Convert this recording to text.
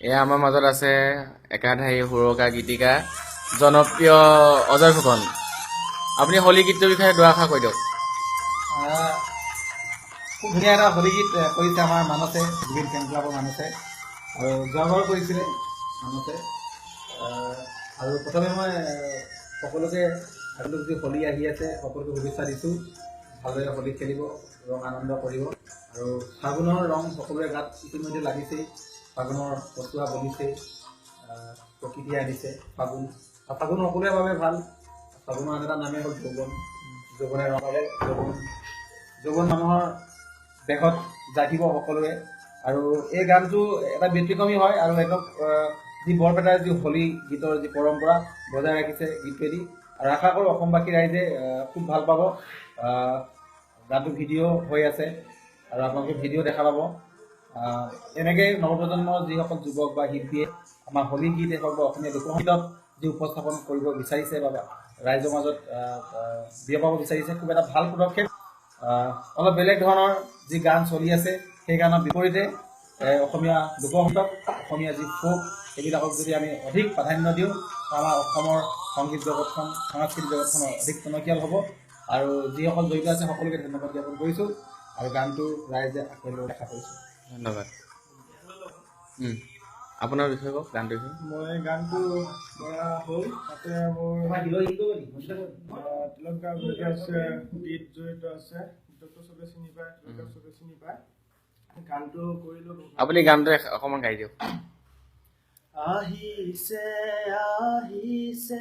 এয়া আমাৰ মাজত আছে একাধাৰী সুৰকা গীতিকা জনপ্ৰিয় অজয় ফুকন। আপুনি হোলী গীতটোৰ বিষয়ে দুআষাৰ কৈ দিয়ক। খুব ধুনীয়া এটা হোলী গীত কৰিছে আমাৰ মানসে, জুবিন ফেন ক্লাবৰ মানসে, আৰু যোৱাবাৰ কৰিছিলে মানসে। আৰু প্ৰথমে মই সকলোকে আপোনালোক যি হোলী আহি আছে সকলোকে শুভেচ্ছা দিছোঁ। ভালদৰে হোলী খেলিব, ৰং আনন্দ কৰিব। আৰু ফাগুনৰ ৰং সকলোৰে গাত ইতিমধ্যে লাগিছেই। ফাগুনৰ পচুৱা বলিছেই, প্ৰকৃতিয়ে আনিছে ফাগুন। ফাগুন সকলোৰে বাবে ভাল। ফাগুনৰ আন এটা নামেই হ'ল যৌৱন। যৌৱনে ৰং পালে, যৌৱন মানুহৰ দেহত জাগিব সকলোৰে। আৰু এই গানটো এটা ব্যতিক্ৰমী হয় আৰু একদম যি বৰপেটাৰ যি হোলী গীতৰ যি পৰম্পৰা বজাই ৰাখিছে গীতটোৱেদি। আৰু আশা কৰোঁ অসমবাসী ৰাইজে খুব ভাল পাব। গানটো ভিডিঅ' হৈ আছে আৰু আপোনালোকে ভিডিঅ' দেখা পাব। এনেকৈ নৱপ্ৰজন্মৰ যিসকল যুৱক বা শিল্পীয়ে আমাৰ হোলী গীতেই হওক বা অসমীয়া লোকসংগীতক যি উপস্থাপন কৰিব বিচাৰিছে বা ৰাইজৰ মাজত বিয়পাব বিচাৰিছে, খুব এটা ভাল পদক্ষেপ। অলপ বেলেগ ধৰণৰ যি গান চলি আছে সেই গানৰ বিপৰীতে অসমীয়া লোকসংগীতক, অসমীয়া যি ফোক, এইবিলাকক যদি আমি অধিক প্ৰাধান্য দিওঁ, আমাৰ অসমৰ সংগীত জগতখন, সাংস্কৃতিক জগতখন অধিক টনকিয়াল হ'ব। আৰু যিসকল জড়িত আছে সকলোকে ধন্যবাদ জ্ঞাপন কৰিছোঁ আৰু গানটো ৰাইজে আশীৰ্বাদ আশা কৰিছোঁ। ধন্যবাদ। আপোনাৰ বিষয়ে কওক, গানটোৰ বিষয়ে। মই গানটো কৰা হ'ল, তাতে মোৰ তিলক দা জড়িত আছে, গীত জড়িত আছে, গীতটো চবে চিনি পায়, তিলক চবে চিনি পায়। গানটো কৰিলোঁ। আপুনি গানটো অকণমান গাই দিয়ক। আহিছে আহিছে